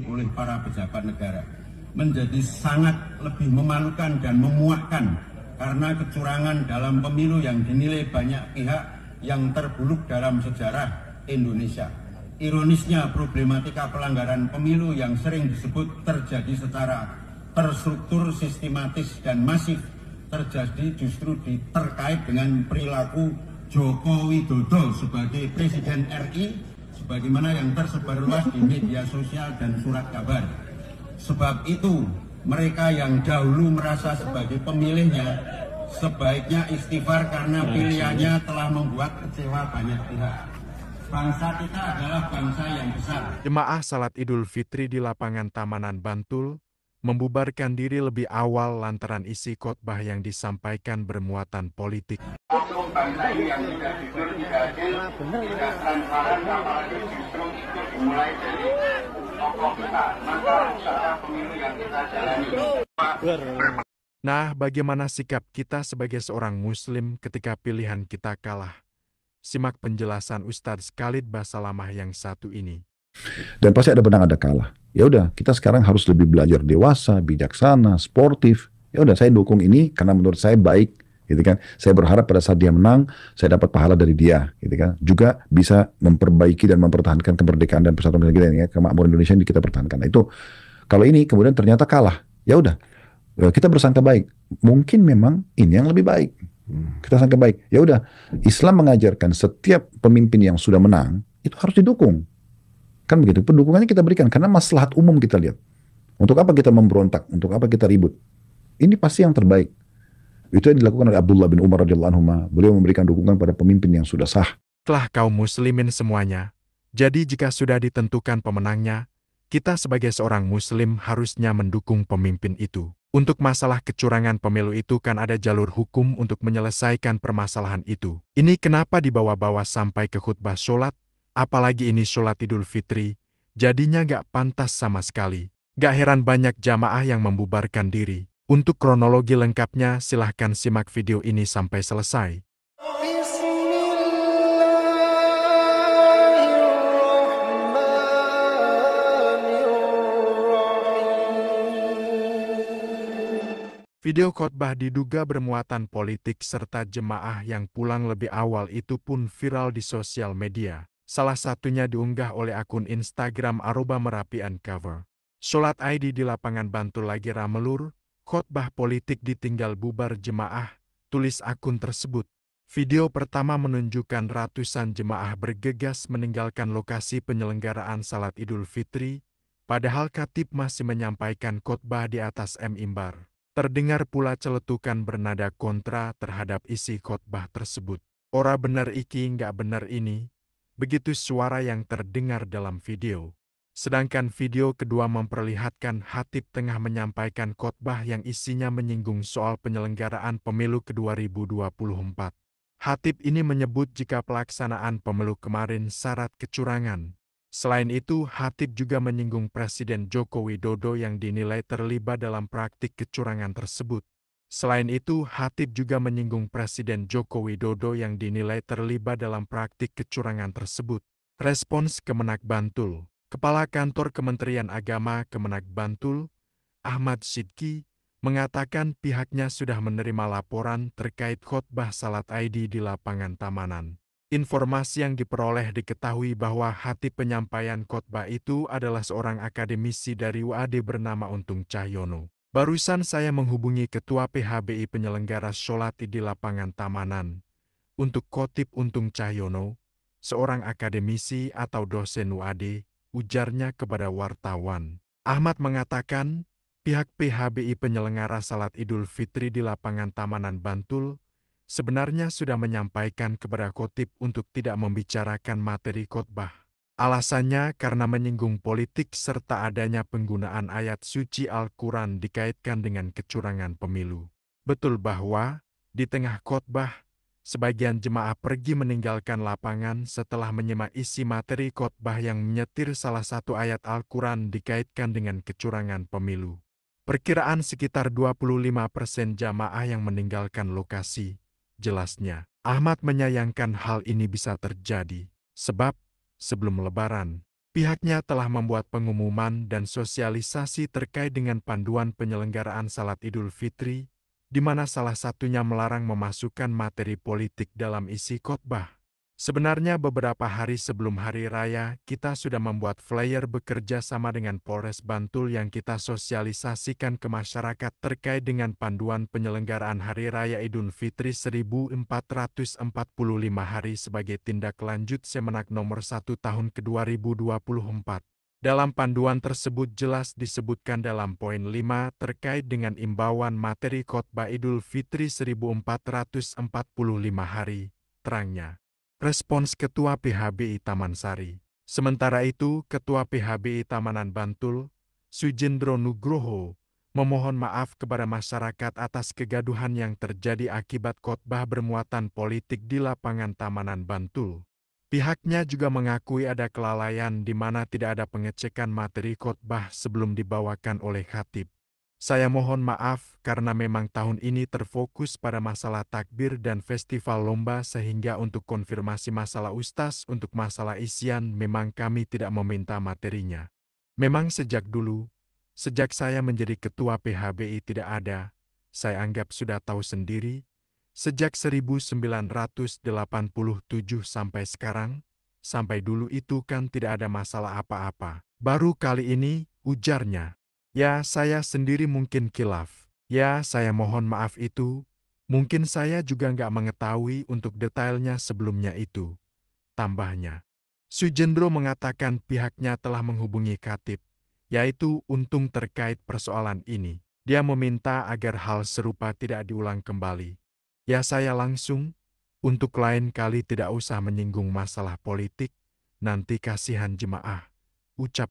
oleh para pejabat negara menjadi sangat lebih memalukan dan memuakkan karena kecurangan dalam pemilu yang dinilai banyak pihak yang terburuk dalam sejarah Indonesia. Ironisnya, problematika pelanggaran pemilu yang sering disebut terjadi secara terstruktur, sistematis, dan masif terjadi justru terkait dengan perilaku Joko Widodo sebagai Presiden RI, sebagaimana yang tersebar luas di media sosial dan surat kabar. Sebab itu, mereka yang dahulu merasa sebagai pemilihnya sebaiknya istighfar karena pilihannya telah membuat kecewa banyak pihak. Bangsa kita adalah bangsa yang besar. Jemaah salat Idul Fitri di lapangan Tamanan Bantul membubarkan diri lebih awal lantaran isi khotbah yang disampaikan bermuatan politik. Hukum bangsa ini yang tidak jujur, tidak adil, tidak transparan, apalagi justru itu dimulai dari tokoh kita, maka usaha pemilu yang kita jalani. Nah, bagaimana sikap kita sebagai seorang Muslim ketika pilihan kita kalah? Simak penjelasan Ustadz Khalid Basalamah yang satu ini. Dan pasti ada menang ada kalah. Ya udah, kita sekarang harus lebih belajar dewasa, bijaksana, sportif. Ya udah, saya dukung ini karena menurut saya baik, gitu kan. Saya berharap pada saat dia menang, saya dapat pahala dari dia, gitu kan. Juga bisa memperbaiki dan mempertahankan kemerdekaan dan persatuan kita, ya, kemakmuran Indonesia yang kita pertahankan. Nah, itu kalau ini kemudian ternyata kalah, ya udah, kita bersangka baik. Mungkin memang ini yang lebih baik. Kita sangka baik. Ya udah, Islam mengajarkan setiap pemimpin yang sudah menang itu harus didukung. Kan begitu, pendukungannya kita berikan karena maslahat umum kita lihat. Untuk apa kita memberontak? Untuk apa kita ribut? Ini pasti yang terbaik. Itu yang dilakukan oleh Abdullah bin Umar radhiyallahu anhu. Beliau memberikan dukungan pada pemimpin yang sudah sah. Telah kaum muslimin semuanya. Jadi jika sudah ditentukan pemenangnya, kita sebagai seorang muslim harusnya mendukung pemimpin itu. Untuk masalah kecurangan pemilu itu kan ada jalur hukum untuk menyelesaikan permasalahan itu. Ini kenapa dibawa-bawa sampai ke khutbah sholat? Apalagi ini sholat Idul Fitri, jadinya gak pantas sama sekali. Gak heran banyak jamaah yang membubarkan diri. Untuk kronologi lengkapnya silahkan simak video ini sampai selesai. Video khotbah diduga bermuatan politik serta jemaah yang pulang lebih awal itu pun viral di sosial media. Salah satunya diunggah oleh akun Instagram @merapi_uncover. Sholat ID di lapangan Bantul lagi ramelur, khotbah politik ditinggal bubar jemaah, tulis akun tersebut. Video pertama menunjukkan ratusan jemaah bergegas meninggalkan lokasi penyelenggaraan salat Idul Fitri, padahal khatib masih menyampaikan khotbah di atas mimbar. Terdengar pula celetukan bernada kontra terhadap isi khotbah tersebut. Ora bener iki nggak bener ini. Begitu suara yang terdengar dalam video. Sedangkan video kedua memperlihatkan khatib tengah menyampaikan khotbah yang isinya menyinggung soal penyelenggaraan pemilu ke-2024. Khatib ini menyebut jika pelaksanaan pemilu kemarin syarat kecurangan. Selain itu, khatib juga menyinggung Presiden Joko Widodo yang dinilai terlibat dalam praktik kecurangan tersebut. Selain itu, khatib juga menyinggung Presiden Joko Widodo yang dinilai terlibat dalam praktik kecurangan tersebut. Respons Kemenak Bantul, Kepala Kantor Kementerian Agama Kemenak Bantul, Ahmad Sidki, mengatakan pihaknya sudah menerima laporan terkait khotbah salat ID di lapangan Tamanan. Informasi yang diperoleh diketahui bahwa khatib penyampaian khotbah itu adalah seorang akademisi dari UAD bernama Untung Cahyono. Barusan saya menghubungi Ketua PHBI penyelenggara sholat di lapangan Tamanan. Untuk khatib Untung Cahyono, seorang akademisi atau dosen UAD, ujarnya kepada wartawan. Ahmad mengatakan, pihak PHBI penyelenggara salat Idul Fitri di lapangan Tamanan Bantul sebenarnya sudah menyampaikan kepada khatib untuk tidak membicarakan materi khotbah. Alasannya karena menyinggung politik serta adanya penggunaan ayat suci Al-Quran dikaitkan dengan kecurangan pemilu. Betul bahwa, di tengah khotbah, sebagian jemaah pergi meninggalkan lapangan setelah menyimak isi materi khotbah yang menyetir salah satu ayat Al-Quran dikaitkan dengan kecurangan pemilu. Perkiraan sekitar 25% jamaah yang meninggalkan lokasi. Jelasnya, Ahmad menyayangkan hal ini bisa terjadi, sebab sebelum Lebaran, Pihaknya telah membuat pengumuman dan sosialisasi terkait dengan panduan penyelenggaraan Salat Idul Fitri, di mana salah satunya melarang memasukkan materi politik dalam isi khotbah. Sebenarnya beberapa hari sebelum Hari Raya, kita sudah membuat flyer bekerja sama dengan Polres Bantul yang kita sosialisasikan ke masyarakat terkait dengan panduan penyelenggaraan Hari Raya Idul Fitri 1445 hari sebagai tindak lanjut Semenak nomor 1 tahun ke-2024. Dalam panduan tersebut jelas disebutkan dalam poin 5 terkait dengan imbauan materi khotbah Idul Fitri 1445 hari, terangnya. Respons Ketua PHBI Taman Sari. Sementara itu, Ketua PHBI Tamanan Bantul, Sujendro Nugroho, memohon maaf kepada masyarakat atas kegaduhan yang terjadi akibat khotbah bermuatan politik di lapangan Tamanan Bantul. Pihaknya juga mengakui ada kelalaian di mana tidak ada pengecekan materi khotbah sebelum dibawakan oleh khatib. Saya mohon maaf karena memang tahun ini terfokus pada masalah takbir dan festival lomba sehingga untuk konfirmasi masalah ustaz untuk masalah isian memang kami tidak meminta materinya. Memang sejak dulu, sejak saya menjadi ketua PHBI tidak ada, saya anggap sudah tahu sendiri, sejak 1987 sampai sekarang, sampai dulu itu kan tidak ada masalah apa-apa. Baru kali ini, ujarnya. Ya, saya sendiri mungkin khilaf. Ya, saya mohon maaf itu. Mungkin saya juga nggak mengetahui untuk detailnya sebelumnya itu. Tambahnya. Sujendro mengatakan pihaknya telah menghubungi khatib, yaitu Untung terkait persoalan ini. Dia meminta agar hal serupa tidak diulang kembali. Ya saya langsung, untuk lain kali tidak usah menyinggung masalah politik, nanti kasihan jemaah. Ucap.